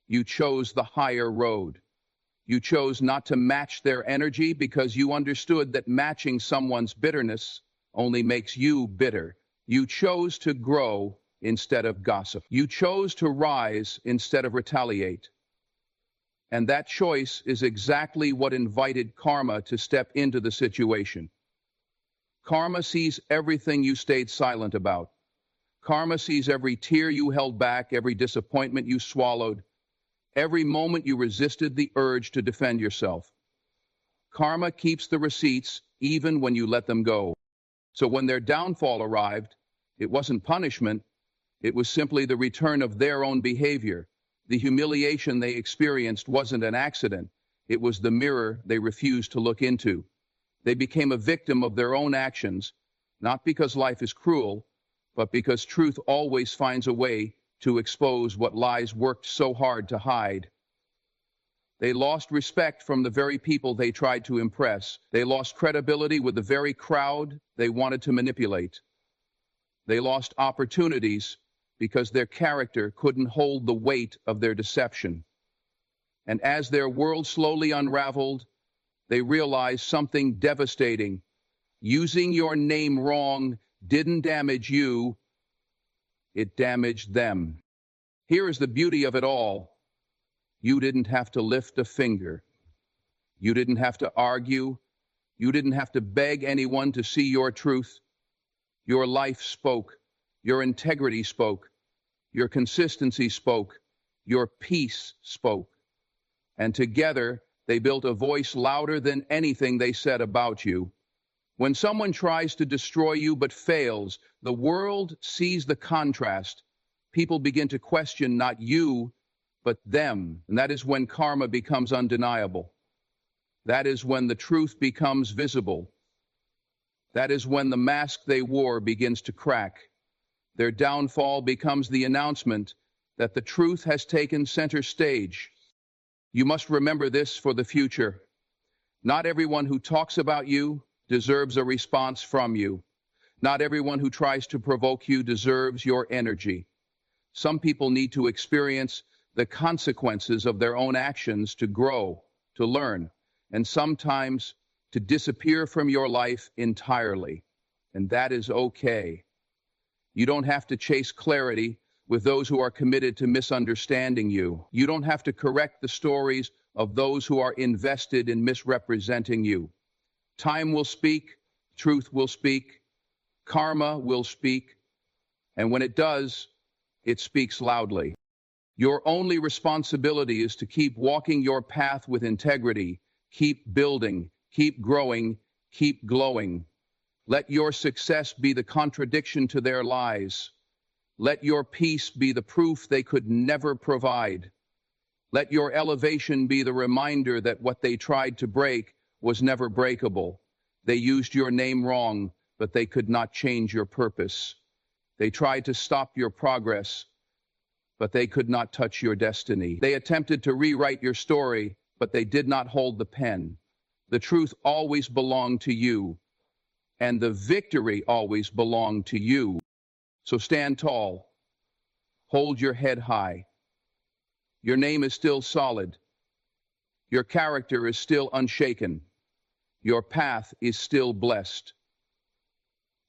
You chose the higher road. You chose not to match their energy because you understood that matching someone's bitterness only makes you bitter. You chose to grow instead of gossip. You chose to rise instead of retaliate. And that choice is exactly what invited karma to step into the situation. Karma sees everything you stayed silent about. Karma sees every tear you held back, every disappointment you swallowed, every moment you resisted the urge to defend yourself. Karma keeps the receipts even when you let them go. So when their downfall arrived, it wasn't punishment, it was simply the return of their own behavior. The humiliation they experienced wasn't an accident, it was the mirror they refused to look into. They became a victim of their own actions, not because life is cruel, but because truth always finds a way to expose what lies worked so hard to hide. They lost respect from the very people they tried to impress. They lost credibility with the very crowd they wanted to manipulate. They lost opportunities because their character couldn't hold the weight of their deception. And as their world slowly unraveled, they realized something devastating. Using your name wrong didn't damage you, it damaged them. Here is the beauty of it all. You didn't have to lift a finger. You didn't have to argue. You didn't have to beg anyone to see your truth. Your life spoke. Your integrity spoke. Your consistency spoke. Your peace spoke. And together, they built a voice louder than anything they said about you. When someone tries to destroy you but fails, the world sees the contrast. People begin to question not you, but them. And that is when karma becomes undeniable. That is when the truth becomes visible. That is when the mask they wore begins to crack. Their downfall becomes the announcement that the truth has taken center stage. You must remember this for the future. Not everyone who talks about you deserves a response from you. Not everyone who tries to provoke you deserves your energy. Some people need to experience the consequences of their own actions to grow, to learn, and sometimes to disappear from your life entirely. And that is okay. You don't have to chase clarity with those who are committed to misunderstanding you. You don't have to correct the stories of those who are invested in misrepresenting you. Time will speak, truth will speak, karma will speak, and when it does, it speaks loudly. Your only responsibility is to keep walking your path with integrity, keep building, keep growing, keep glowing. Let your success be the contradiction to their lies. Let your peace be the proof they could never provide. Let your elevation be the reminder that what they tried to break was never breakable. They used your name wrong, but they could not change your purpose. They tried to stop your progress, but they could not touch your destiny. They attempted to rewrite your story, but they did not hold the pen. The truth always belonged to you, and the victory always belonged to you. So stand tall. Hold your head high. Your name is still solid. Your character is still unshaken. Your path is still blessed.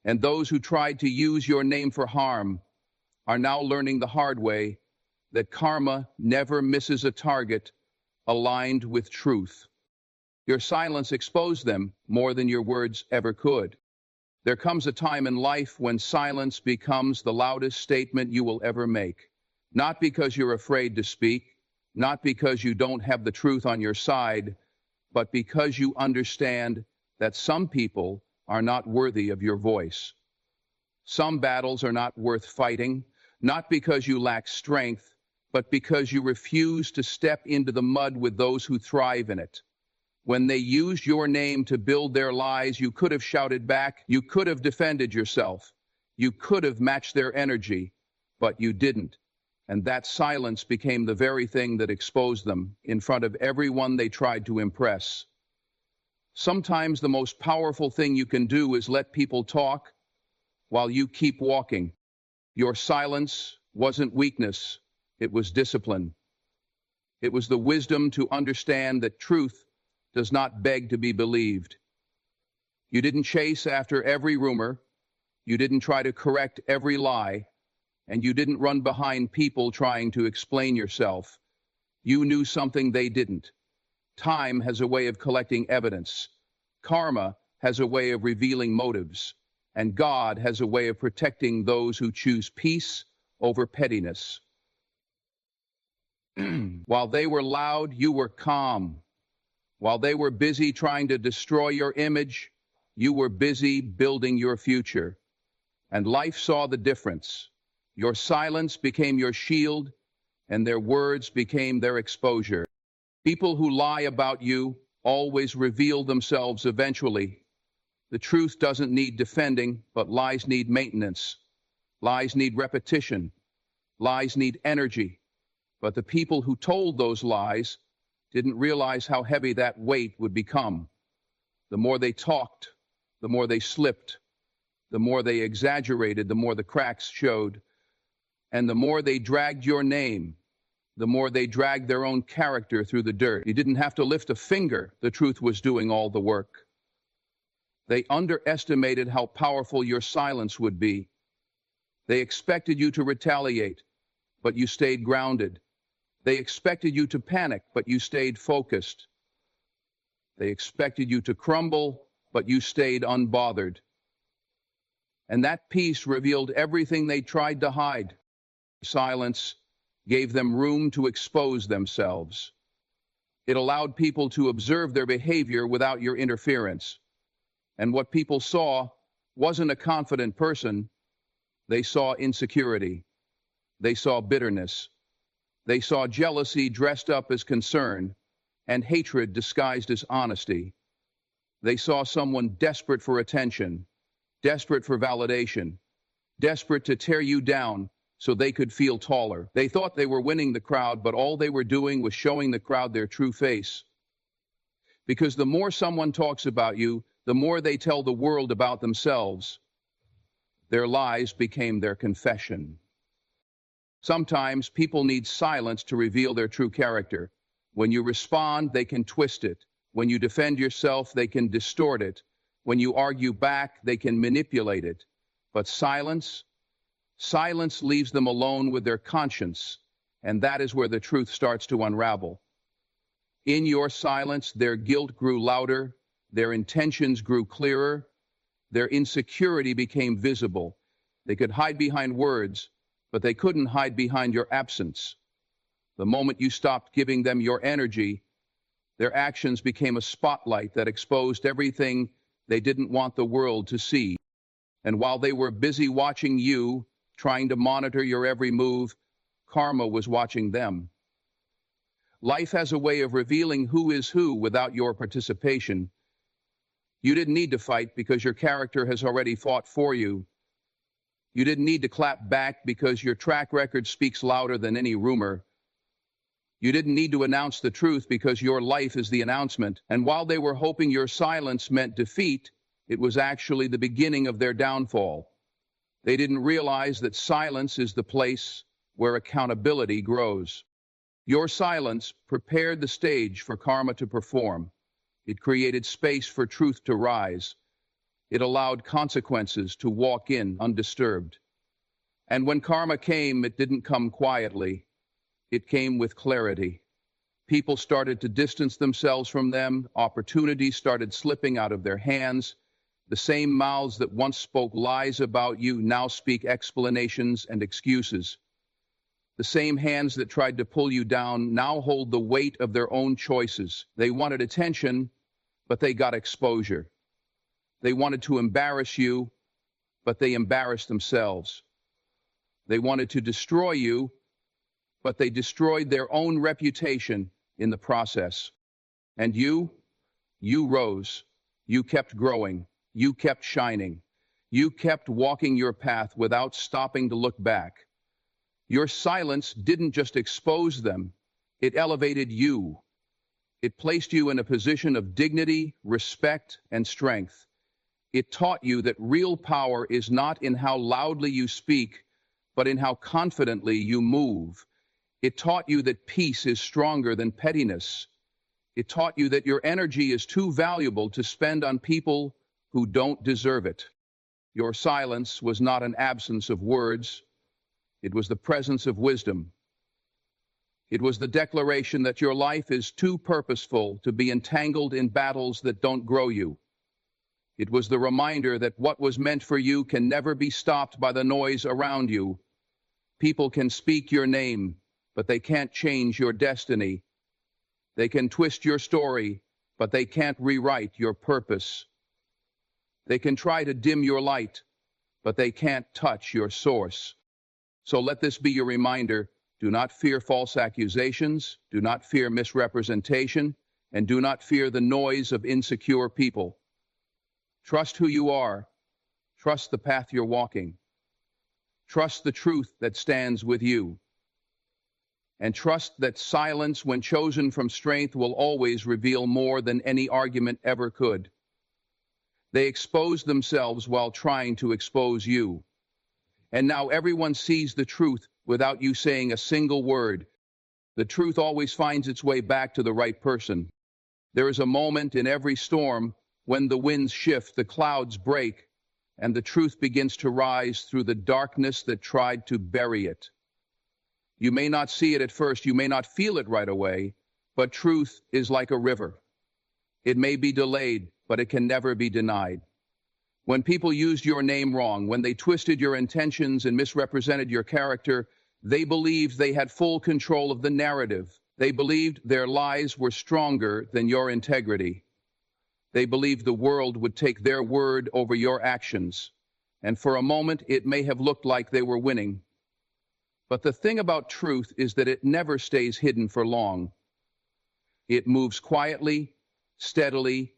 And those who tried to use your name for harm are now learning the hard way that karma never misses a target aligned with truth. Your silence exposed them more than your words ever could. There comes a time in life when silence becomes the loudest statement you will ever make. Not because you're afraid to speak, not because you don't have the truth on your side, but because you understand that some people are not worthy of your voice. Some battles are not worth fighting, not because you lack strength, but because you refuse to step into the mud with those who thrive in it. When they used your name to build their lies, you could have shouted back, you could have defended yourself, you could have matched their energy, but you didn't. And that silence became the very thing that exposed them in front of everyone they tried to impress. Sometimes the most powerful thing you can do is let people talk while you keep walking. Your silence wasn't weakness, it was discipline. It was the wisdom to understand that truth does not beg to be believed. You didn't chase after every rumor. You didn't try to correct every lie. And you didn't run behind people trying to explain yourself. You knew something they didn't. Time has a way of collecting evidence. Karma has a way of revealing motives. And God has a way of protecting those who choose peace over pettiness. While they were loud, you were calm. While they were busy trying to destroy your image, you were busy building your future. And life saw the difference. Your silence became your shield, and their words became their exposure. People who lie about you always reveal themselves eventually. The truth doesn't need defending, but lies need maintenance. Lies need repetition. Lies need energy. But the people who told those lies didn't realize how heavy that weight would become. The more they talked, the more they slipped. The more they exaggerated, the more the cracks showed. And the more they dragged your name, the more they dragged their own character through the dirt. You didn't have to lift a finger. The truth was doing all the work. They underestimated how powerful your silence would be. They expected you to retaliate, but you stayed grounded. They expected you to panic, but you stayed focused. They expected you to crumble, but you stayed unbothered. And that peace revealed everything they tried to hide. Silence gave them room to expose themselves. It allowed people to observe their behavior without your interference. And what people saw wasn't a confident person. They saw insecurity. They saw bitterness. They saw jealousy dressed up as concern and hatred disguised as honesty. They saw someone desperate for attention, desperate for validation, desperate to tear you down so they could feel taller. They thought they were winning the crowd, but all they were doing was showing the crowd their true face. Because the more someone talks about you, the more they tell the world about themselves. Their lies became their confession. Sometimes people need silence to reveal their true character. When you respond, they can twist it. When you defend yourself, they can distort it. When you argue back, they can manipulate it. But silence leaves them alone with their conscience, and that is where the truth starts to unravel. In your silence, their guilt grew louder, their intentions grew clearer, their insecurity became visible. They could hide behind words, but they couldn't hide behind your absence. The moment you stopped giving them your energy, their actions became a spotlight that exposed everything they didn't want the world to see. And while they were busy watching you, trying to monitor your every move, karma was watching them. Life has a way of revealing who is who without your participation. You didn't need to fight because your character has already fought for you. You didn't need to clap back because your track record speaks louder than any rumor. You didn't need to announce the truth because your life is the announcement. And while they were hoping your silence meant defeat, it was actually the beginning of their downfall. They didn't realize that silence is the place where accountability grows. Your silence prepared the stage for karma to perform. It created space for truth to rise. It allowed consequences to walk in undisturbed. And when karma came, it didn't come quietly. It came with clarity. People started to distance themselves from them. Opportunities started slipping out of their hands. The same mouths that once spoke lies about you now speak explanations and excuses. The same hands that tried to pull you down now hold the weight of their own choices. They wanted attention, but they got exposure. They wanted to embarrass you, but they embarrassed themselves. They wanted to destroy you, but they destroyed their own reputation in the process. And you rose. You kept growing. You kept shining. You kept walking your path without stopping to look back. Your silence didn't just expose them, it elevated you. It placed you in a position of dignity, respect, and strength. It taught you that real power is not in how loudly you speak, but in how confidently you move. It taught you that peace is stronger than pettiness. It taught you that your energy is too valuable to spend on people who don't deserve it. Your silence was not an absence of words. It was the presence of wisdom. It was the declaration that your life is too purposeful to be entangled in battles that don't grow you. It was the reminder that what was meant for you can never be stopped by the noise around you. People can speak your name, but they can't change your destiny. They can twist your story, but they can't rewrite your purpose. They can try to dim your light, but they can't touch your source. So let this be your reminder. Do not fear false accusations, do not fear misrepresentation, and do not fear the noise of insecure people. Trust who you are. Trust the path you're walking. Trust the truth that stands with you. And trust that silence, when chosen from strength, will always reveal more than any argument ever could. They exposed themselves while trying to expose you. And now everyone sees the truth without you saying a single word. The truth always finds its way back to the right person. There is a moment in every storm when the winds shift, the clouds break, and the truth begins to rise through the darkness that tried to bury it. You may not see it at first, you may not feel it right away, but truth is like a river. It may be delayed, but it can never be denied. When people used your name wrong, when they twisted your intentions and misrepresented your character, they believed they had full control of the narrative. They believed their lies were stronger than your integrity. They believed the world would take their word over your actions. And for a moment, it may have looked like they were winning. But the thing about truth is that it never stays hidden for long. It moves quietly, steadily,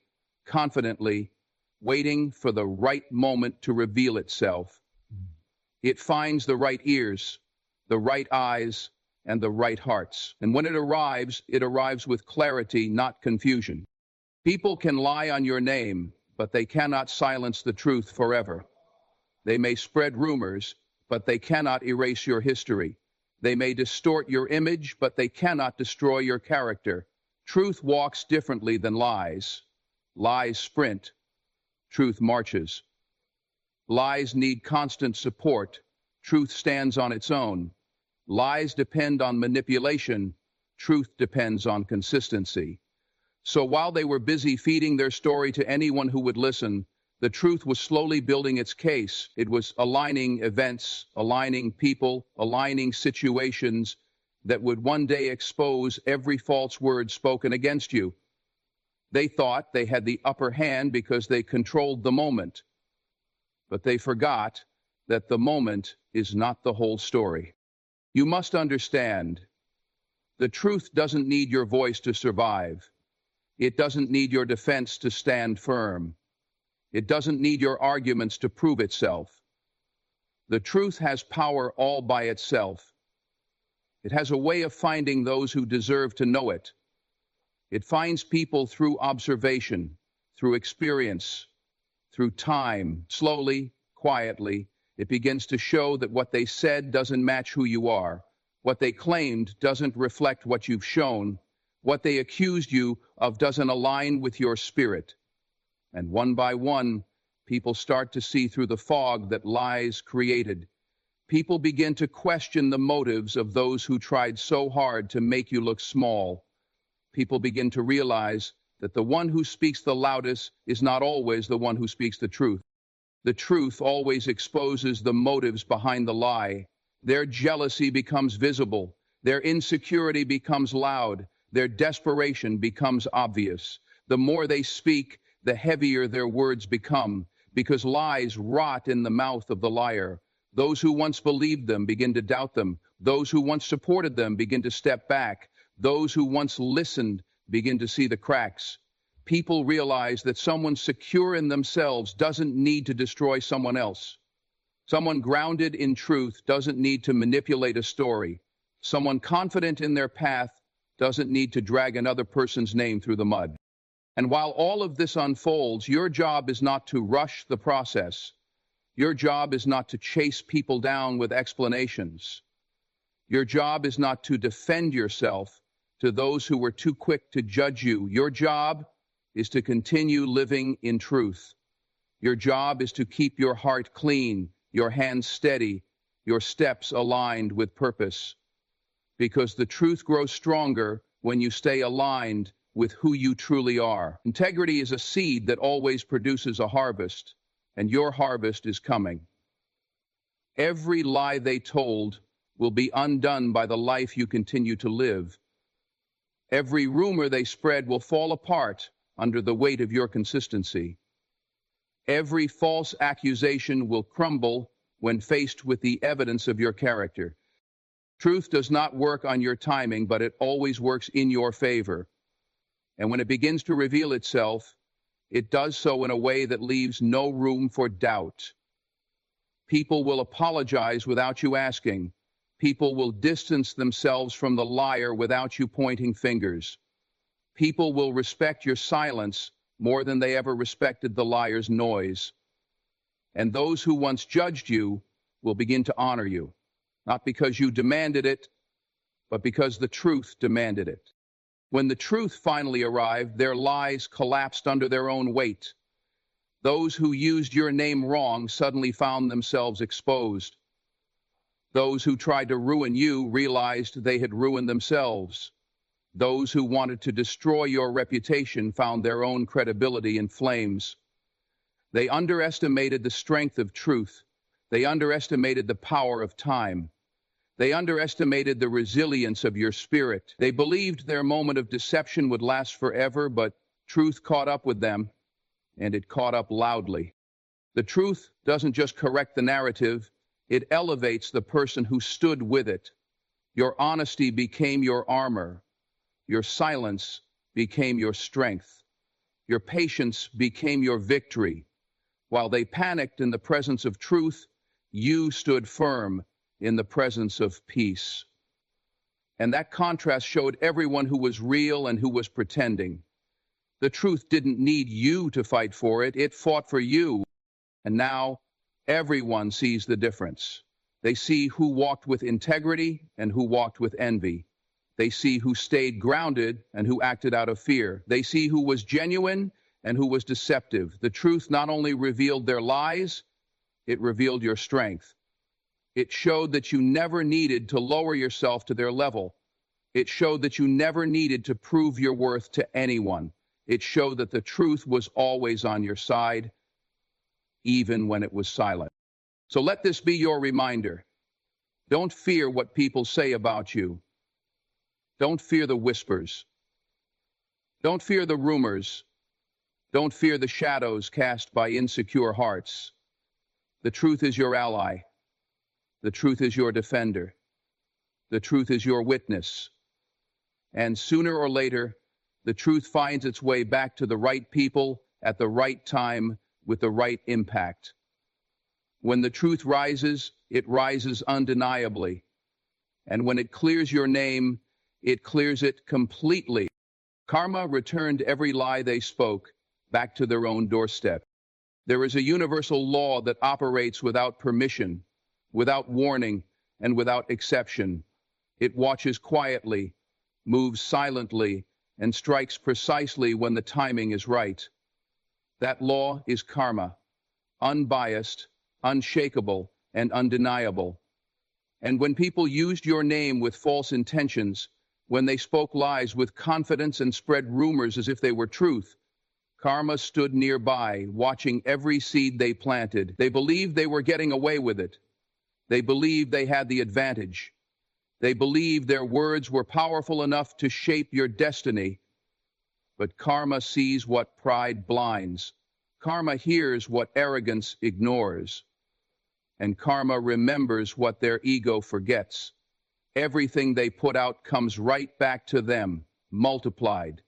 confidently, waiting for the right moment to reveal itself. It finds the right ears, the right eyes, and the right hearts. And when it arrives with clarity, not confusion. People can lie on your name, but they cannot silence the truth forever. They may spread rumors, but they cannot erase your history. They may distort your image, but they cannot destroy your character. Truth walks differently than lies. Lies sprint. Truth marches. Lies need constant support. Truth stands on its own. Lies depend on manipulation. Truth depends on consistency. So while they were busy feeding their story to anyone who would listen, the truth was slowly building its case. It was aligning events, aligning people, aligning situations that would one day expose every false word spoken against you. They thought they had the upper hand because they controlled the moment. But they forgot that the moment is not the whole story. You must understand, the truth doesn't need your voice to survive. It doesn't need your defense to stand firm. It doesn't need your arguments to prove itself. The truth has power all by itself. It has a way of finding those who deserve to know it. It finds people through observation, through experience, through time. Slowly, quietly, it begins to show that what they said doesn't match who you are. What they claimed doesn't reflect what you've shown. What they accused you of doesn't align with your spirit. And one by one, people start to see through the fog that lies created. People begin to question the motives of those who tried so hard to make you look small. People begin to realize that the one who speaks the loudest is not always the one who speaks the truth. The truth always exposes the motives behind the lie. Their jealousy becomes visible. Their insecurity becomes loud. Their desperation becomes obvious. The more they speak, the heavier their words become, because lies rot in the mouth of the liar. Those who once believed them begin to doubt them. Those who once supported them begin to step back. Those who once listened begin to see the cracks. People realize that someone secure in themselves doesn't need to destroy someone else. Someone grounded in truth doesn't need to manipulate a story. Someone confident in their path doesn't need to drag another person's name through the mud. And while all of this unfolds, your job is not to rush the process. Your job is not to chase people down with explanations. Your job is not to defend yourself to those who were too quick to judge you. Your job is to continue living in truth. Your job is to keep your heart clean, your hands steady, your steps aligned with purpose. Because the truth grows stronger when you stay aligned with who you truly are. Integrity is a seed that always produces a harvest, and your harvest is coming. Every lie they told will be undone by the life you continue to live. Every rumor they spread will fall apart under the weight of your consistency. Every false accusation will crumble when faced with the evidence of your character. Truth does not work on your timing, but it always works in your favor. And when it begins to reveal itself, it does so in a way that leaves no room for doubt. People will apologize without you asking. People will distance themselves from the liar without you pointing fingers. People will respect your silence more than they ever respected the liar's noise. And those who once judged you will begin to honor you, not because you demanded it, but because the truth demanded it. When the truth finally arrived, their lies collapsed under their own weight. Those who used your name wrong suddenly found themselves exposed. Those who tried to ruin you realized they had ruined themselves. Those who wanted to destroy your reputation found their own credibility in flames. They underestimated the strength of truth. They underestimated the power of time. They underestimated the resilience of your spirit. They believed their moment of deception would last forever, but truth caught up with them, and it caught up loudly. The truth doesn't just correct the narrative, it elevates the person who stood with it. Your honesty became your armor. Your silence became your strength. Your patience became your victory. While they panicked in the presence of truth, you stood firm in the presence of peace. And that contrast showed everyone who was real and who was pretending. The truth didn't need you to fight for it, it fought for you. And now everyone sees the difference. They see who walked with integrity and who walked with envy. They see who stayed grounded and who acted out of fear. They see who was genuine and who was deceptive. The truth not only revealed their lies, it revealed your strength. It showed that you never needed to lower yourself to their level. It showed that you never needed to prove your worth to anyone. It showed that the truth was always on your side, even when it was silent. So let this be your reminder. Don't fear what people say about you. Don't fear the whispers. Don't fear the rumors. Don't fear the shadows cast by insecure hearts. The truth is your ally. The truth is your defender. The truth is your witness. And sooner or later, the truth finds its way back to the right people at the right time with the right impact. When the truth rises, it rises undeniably. And when it clears your name, it clears it completely. Karma returned every lie they spoke back to their own doorstep. There is a universal law that operates without permission, without warning, and without exception. It watches quietly, moves silently, and strikes precisely when the timing is right. That law is karma, unbiased, unshakable, and undeniable. And when people used your name with false intentions, when they spoke lies with confidence and spread rumors as if they were truth, karma stood nearby, watching every seed they planted. They believed they were getting away with it. They believed they had the advantage. They believed their words were powerful enough to shape your destiny. But karma sees what pride blinds. Karma hears what arrogance ignores. And karma remembers what their ego forgets. Everything they put out comes right back to them, multiplied.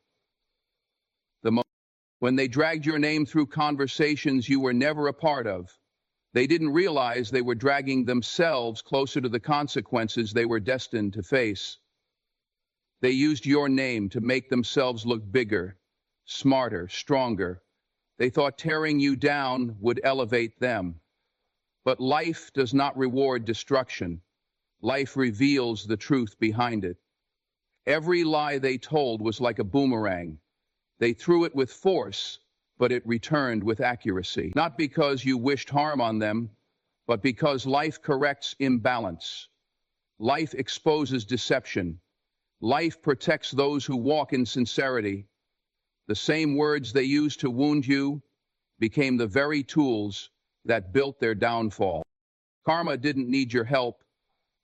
When they dragged your name through conversations you were never a part of, they didn't realize they were dragging themselves closer to the consequences they were destined to face. They used your name to make themselves look bigger, smarter, stronger. They thought tearing you down would elevate them. But life does not reward destruction. Life reveals the truth behind it. Every lie they told was like a boomerang. They threw it with force, but it returned with accuracy. Not because you wished harm on them, but because life corrects imbalance. Life exposes deception. Life protects those who walk in sincerity. The same words they used to wound you became the very tools that built their downfall. Karma didn't need your help.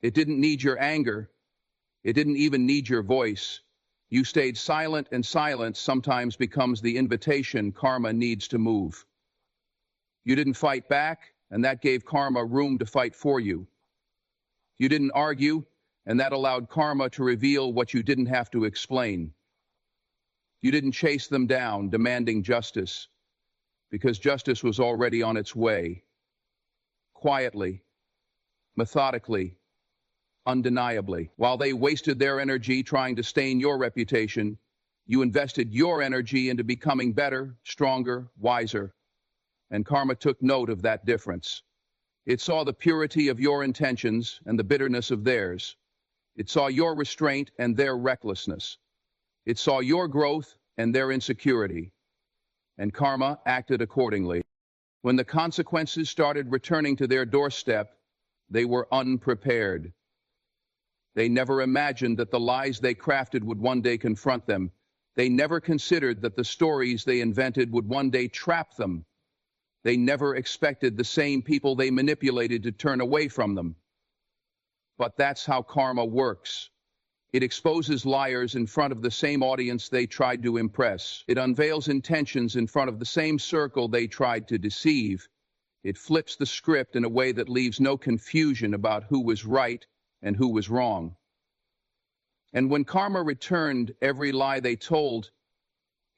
It didn't need your anger. It didn't even need your voice. You stayed silent, and silence sometimes becomes the invitation karma needs to move. You didn't fight back, and that gave karma room to fight for you. You didn't argue, and that allowed karma to reveal what you didn't have to explain. You didn't chase them down, demanding justice, because justice was already on its way. Quietly, methodically, undeniably. While they wasted their energy trying to stain your reputation, you invested your energy into becoming better, stronger, wiser. And karma took note of that difference. It saw the purity of your intentions and the bitterness of theirs. It saw your restraint and their recklessness. It saw your growth and their insecurity. And karma acted accordingly. When the consequences started returning to their doorstep, they were unprepared. They never imagined that the lies they crafted would one day confront them. They never considered that the stories they invented would one day trap them. They never expected the same people they manipulated to turn away from them. But that's how karma works. It exposes liars in front of the same audience they tried to impress. It unveils intentions in front of the same circle they tried to deceive. It flips the script in a way that leaves no confusion about who was right and who was wrong. And when karma returned every lie they told,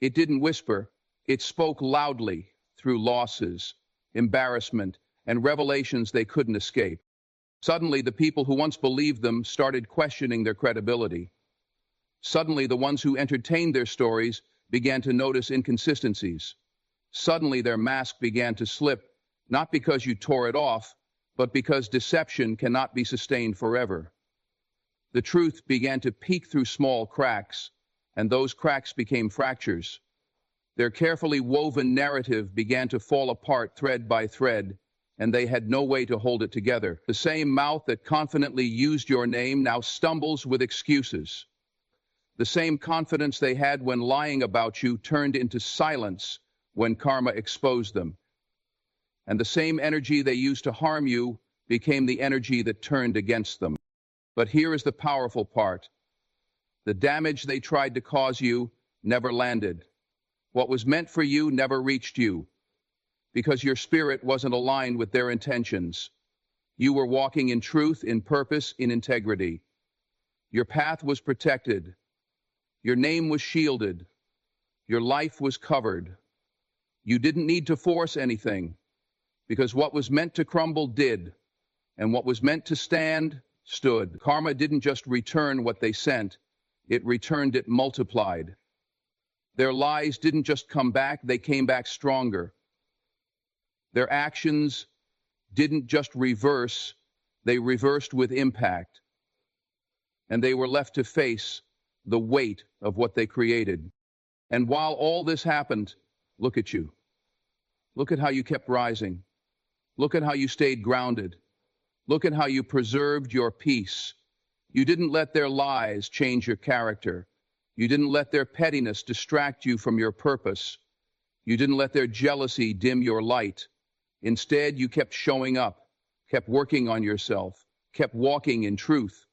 it didn't whisper, it spoke loudly through losses, embarrassment, and revelations they couldn't escape. Suddenly, the people who once believed them started questioning their credibility. Suddenly, the ones who entertained their stories began to notice inconsistencies. Suddenly, their mask began to slip, not because you tore it off, but because deception cannot be sustained forever. The truth began to peek through small cracks, and those cracks became fractures. Their carefully woven narrative began to fall apart thread by thread, and they had no way to hold it together. The same mouth that confidently used your name now stumbles with excuses. The same confidence they had when lying about you turned into silence when karma exposed them. And the same energy they used to harm you became the energy that turned against them. But here is the powerful part. The damage they tried to cause you never landed. What was meant for you never reached you, because your spirit wasn't aligned with their intentions. You were walking in truth, in purpose, in integrity. Your path was protected. Your name was shielded. Your life was covered. You didn't need to force anything, because what was meant to crumble did, and what was meant to stand stood. Karma didn't just return what they sent, it returned it multiplied. Their lies didn't just come back, they came back stronger. Their actions didn't just reverse, they reversed with impact. And they were left to face the weight of what they created. And while all this happened, look at you. Look at how you kept rising. Look at how you stayed grounded. Look at how you preserved your peace. You didn't let their lies change your character. You didn't let their pettiness distract you from your purpose. You didn't let their jealousy dim your light. Instead, you kept showing up, kept working on yourself, kept walking in truth.